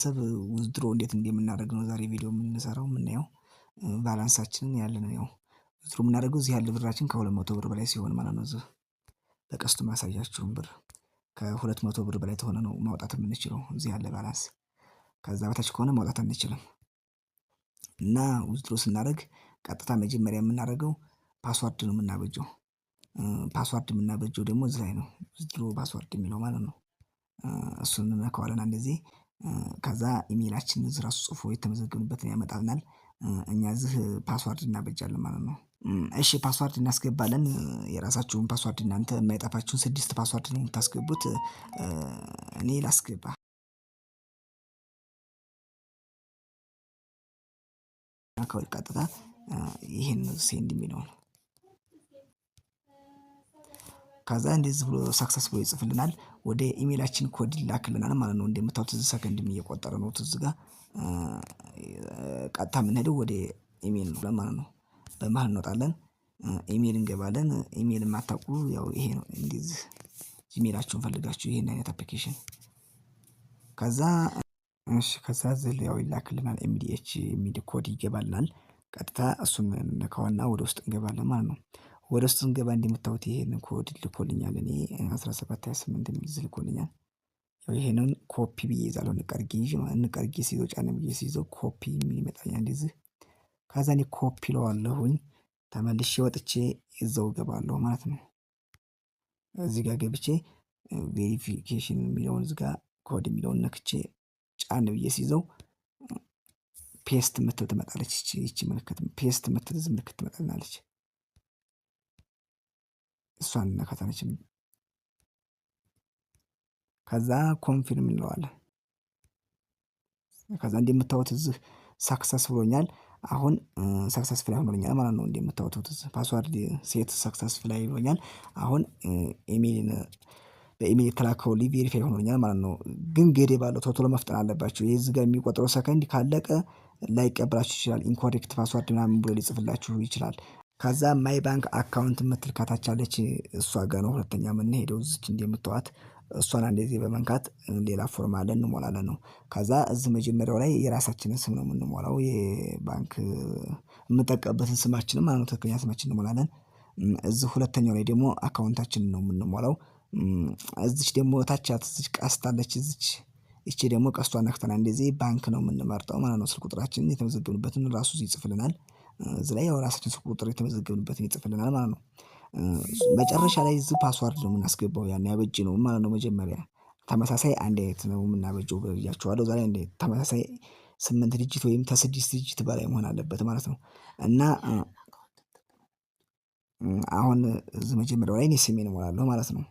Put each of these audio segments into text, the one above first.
ሰብ ዊዝድሮ እንዴት እንደምናደርግ ነው ዛሬ ቪዲዮ የምንሰራው የምናየው። ባላንሳችንን ያለነው ያው ዊዝድሮ የምናደርገው እዚህ ያለ ብራችን ከ200 ብር በላይ ሲሆን ማለት ነው። እዚህ በቀስቱ ማሳያችሁን ብር ከ200 ብር በላይ ተሆነ ነው ማውጣት የምንችለው እዚህ ያለ ባላንስ። ከዛ በታች ከሆነ ማውጣት አንችልም። እና ዊዝድሮ ስናደርግ ቀጥታ መጀመሪያ የምናደርገው ፓስዋርድ ነው የምናበጀው። ፓስዋርድ የምናበጀው ደግሞ እዚህ ላይ ነው ዊዝድሮ ፓስዋርድ የሚለው ማለት ነው። እሱን እንነካዋለን አንድ ጊዜ። ከዛ ኢሜላችንን እዚህ ራሱ ጽፎ የተመዘገብንበትን ያመጣልናል። እኛ እዚህ ፓስዋርድ እናበጃለን ማለት ነው። እሺ ፓስዋርድ እናስገባለን። የራሳችሁን ፓስዋርድ እናንተ የማይጠፋችሁን 6 ፓስዋርድ ነው የምታስገቡት። እኔ ላስገባ። ቀጥታ ይሄን ሴንድ የሚለውን ከዛ እንደዚህ ብሎ ሰክሰስ ብሎ ይጽፍልናል። ወደ ኢሜላችን ኮድ ይላክልናል ማለት ነው። እንደምታዩት እዚህ ሰከንድም እየቆጠረ ነው እዚህ ጋር። ቀጥታ የምንሄደው ወደ ኢሜል ነው ማለት ነው። በመሃል እንወጣለን። ኢሜል እንገባለን። ኢሜል የማታውቁ ያው ይሄ ነው እንደዚህ ጂሜላችሁን ፈልጋችሁ ይሄን አይነት አፕሊኬሽን ከዛ እሺ ከዛ እዚህ ያው ይላክልናል ኤምዲኤች የሚል ኮድ ይገባልናል። ቀጥታ እሱን እንነካውና ወደ ውስጥ እንገባለን ማለት ነው። ወደ ውስጥ ስንገባ እንደምታዩት ይሄን ኮድ ልኮልኛል እኔ 1728 የሚል ልኮልኛል። ያው ይሄንን ኮፒ ብዬ እይዛለሁ ንቅ አድርጌ ሲይዘው ጫን ብዬ ሲይዘው ኮፒ የሚል ይመጣልኛል እንደዚህ። ከዛ እኔ ኮፒ እለዋለሁኝ ተመልሼ ወጥቼ እዛው እገባለሁ ማለት ነው። እዚህ ጋር ገብቼ ቬሪፊኬሽን የሚለውን እዚህ ጋር ኮድ የሚለውን ነክቼ ጫን ብዬ ሲይዘው ፔስት የምትል ትመጣለች። ይቺ ምልክት ፔስት የምትል ምልክት ትመጣልናለች። እሷን እንነካታለን። ከዛ ኮንፊርም እንለዋለን። ከዛ እንደምታዩት እዚህ ሰክሰስ ብሎኛል። አሁን ሰክሰስፉል ሆኖልኛል ማለት ነው። እንደምታዩት እዚህ ፓስዋርድ ሴት ሰክሰስፉል ብሎኛል። አሁን በኢሜል የተላከው ቬሪፋይ ሆኖልኛል ማለት ነው። ግን ገደብ አለው ቶሎ መፍጠን አለባችሁ። የዚህ ጋር የሚቆጥረው ሰከንድ ካለቀ ላይቀበላችሁ ይችላል። ኢንኮሬክት ፓስዋርድ ምናምን ብሎ ሊጽፍላችሁ ይችላል። ከዛ ማይ ባንክ አካውንት የምትል ከታች አለች። እሷ ጋር ነው ሁለተኛ የምንሄደው እዚች እንደምታዩት እሷን አንድ ጊዜ በመንካት ሌላ ፎርም አለ እንሞላለን ነው። ከዛ እዚህ መጀመሪያው ላይ የራሳችንን ስም ነው የምንሞላው የባንክ የምንጠቀምበትን ስማችንን ማለት ነው ትክክለኛ ስማችንን እንሞላለን። እዚህ ሁለተኛው ላይ ደግሞ አካውንታችንን ነው የምንሞላው። እዚች ደግሞ ታች እዚች ቀስት አለች እዚች ይቺ ደግሞ ቀስቷን ነክተን እንደዚህ ባንክ ነው የምንመርጠው ማለት ነው። ስልክ ቁጥራችንን የተመዘገብንበትን ራሱ ይጽፍልናል። እዚህ ላይ ያው ራሳችን ስልክ ቁጥር የተመዘገብንበትን ይጽፍልናል ማለት ነው። መጨረሻ ላይ እዚህ ፓስዋርድ ነው የምናስገባው ያን ያበጀነውን ማለት ነው። መጀመሪያ ተመሳሳይ አንድ አይነት ነው የምናበጀው ብያችኋለሁ። ዛሬ አንድ ተመሳሳይ 8 ዲጂት ወይም ከ6 ዲጂት በላይ መሆን አለበት ማለት ነው። እና አሁን እዚህ መጀመሪያው ላይ እኔ ስሜን እሞላለሁ ማለት ነው።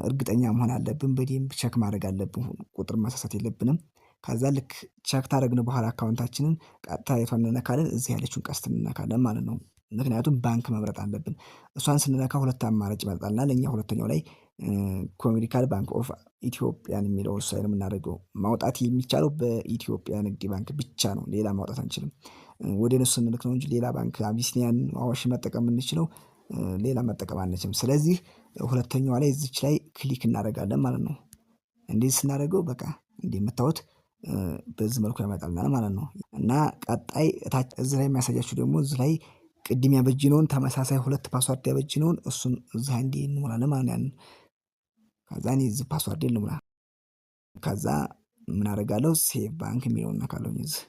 እርግጠኛ መሆን አለብን በደንብ ቼክ ማድረግ አለብን ቁጥር ማሳሳት የለብንም። ከዛ ልክ ቼክ ካደረግን በኋላ አካውንታችንን ቀጥታ የቷን እንነካለን እዚህ ያለችውን ቀስት እንነካለን ማለት ነው። ምክንያቱም ባንክ መምረጥ አለብን። እሷን ስንነካ ሁለት አማራጭ ይመጣልናል። እኛ ሁለተኛው ላይ ኮሜሪካል ባንክ ኦፍ ኢትዮጵያን የሚለው እሱ ላይ ነው የምናደርገው። ማውጣት የሚቻለው በኢትዮጵያ ንግድ ባንክ ብቻ ነው ሌላ ማውጣት አንችልም። ወደ እነሱ ስንልክ ነው እንጂ ሌላ ባንክ አቢሲኒያን አዋሽ መጠቀም የምንችለው ሌላ መጠቀም አንችልም። ስለዚህ ሁለተኛዋ ላይ እዚች ላይ ክሊክ እናደርጋለን ማለት ነው። እንዴት ስናደርገው በቃ እንደምታዩት በዚህ መልኩ ያመጣልናል ማለት ነው። እና ቀጣይ እታች እዚህ ላይ የሚያሳያችሁ ደግሞ እዚህ ላይ ቅድም ያበጀነውን ተመሳሳይ 2 ፓስዋርድ ያበጀነውን እሱን እዚህ አንዴ እንሞላለን ማለት ነው። ያንን ከዛ እኔ እዚህ ፓስዋርድ ልሙላ። ከዛ ምን አደርጋለሁ ሴቭ ባንክ የሚለውን እነካለሁኝ። እዚህ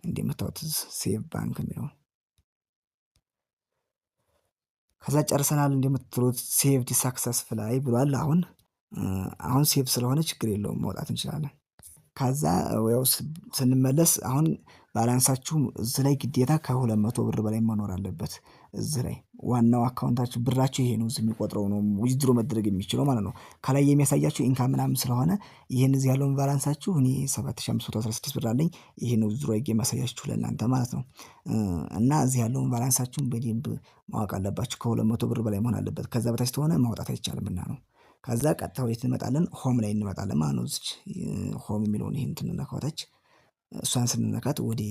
እንደምታዩት ሴቭ ባንክ የሚለውን ከዛ ጨርሰናል። እንደምትሉት ሴቭድ ሰክሰስፉላይ ብሏል። አሁን ሴቭ ስለሆነ ችግር የለውም ማውጣት እንችላለን። ከዛ ያው ስንመለስ አሁን ባላንሳችሁ እዚህ ላይ ግዴታ ከ200 ብር በላይ መኖር አለበት። እዚህ ላይ ዋናው አካውንታችሁ ብራችሁ ይሄ ነው እዚህ የሚቆጥረው ነው ዊዝድሮ መደረግ የሚችለው ማለት ነው። ከላይ የሚያሳያችሁ ኢንካም ምናምን ስለሆነ ይሄን እዚህ ያለውን ባላንሳችሁ እኔ 7516 ብር አለኝ። ይሄ ነው ዊዝድሮ አድርጌ የማሳያችሁ ለእናንተ ማለት ነው። እና እዚህ ያለውን ባላንሳችሁን በደንብ ማወቅ አለባችሁ። ከ200 ብር በላይ መሆን አለበት። ከዛ በታች ከሆነ ማውጣት አይቻልምና ነው። ከዛ ቀጥታ ወዴት እንመጣለን? ሆም ላይ እንመጣለን ማለት ነው። እዚች ሆም የሚለውን ይሄን እንነካው ታች እሷን ስንነካት ወደ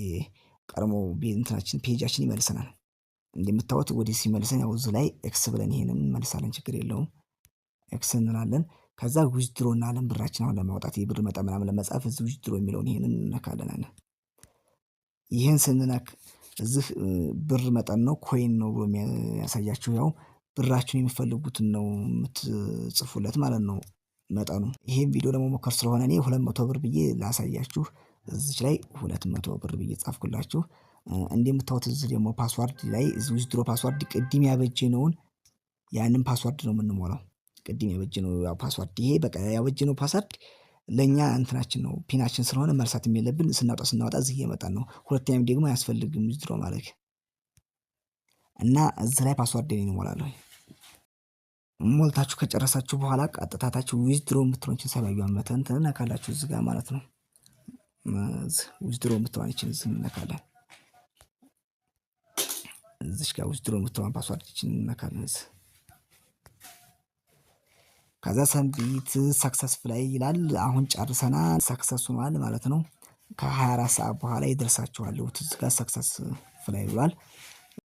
ቀድሞ እንትናችን ፔጃችን ይመልሰናል። እንደምታዩት ወዲህ ሲመልሰን ያው እዚህ ላይ ኤክስ ብለን ይሄንን እንመልሳለን። ችግር የለውም። ኤክስ እንላለን። ከዛ ዊዝድሮ እናለን ብራችን አሁን ለማውጣት የብር መጠን ምናምን ለመጻፍ እዚህ ዊዝድሮ የሚለውን ይሄንን እንነካለን። ይሄን ስንነክ እዚህ ብር መጠን ነው ኮይን ነው ብሎ የሚያሳያችሁ ያው ብራችሁን የሚፈልጉትን ነው የምትጽፉለት ማለት ነው መጠኑ። ይሄን ቪዲዮ ለመሞከር ስለሆነ እኔ 200 ብር ብዬ ላሳያችሁ እዚች ላይ 200 ብር ብዬ ጻፍኩላችሁ። እንደምታዩት እዚህ ደግሞ ፓስዋርድ ላይ እዚህ ዊዝድሮ ፓስዋርድ ቅድም ያበጀነውን ያንን ፓስዋርድ ነው የምንሞላው። ቅድም ያበጀነው ያው ፓስዋርድ ይሄ በቃ ያበጀነው ፓስዋርድ ለኛ እንትናችን ነው ፒናችን ስለሆነ መርሳትም የለብን። ስናወጣ እዚህ እየመጣን ነው። ሁለተኛም ደግሞ አያስፈልግም ዊዝድሮ ማድረግ እና እዚህ ላይ ፓስዋርዴን እሞላለሁ። ሞልታችሁ ከጨረሳችሁ በኋላ ቀጥታ ታች ዊዝድሮ የምትለውን ሰማያዊዋን በተን ትነካላችሁ እዚህ ጋር ማለት ነው። ዊዝድሮ የምትለዋን እዚህ እንነካለን። እዚች ጋር ዊዝድሮ የምትለዋን ፓስዋርዳችን እንነካለን። ከዛ ሰንቢት ሰክሰስፉል ይላል። አሁን ጨርሰናል። ሰክሰስ ሆኗል ማለት ነው። ከ24 ሰዓት በኋላ ይደርሳችኋል። እዚህ ጋር ሰክሰስፉል ብሏል።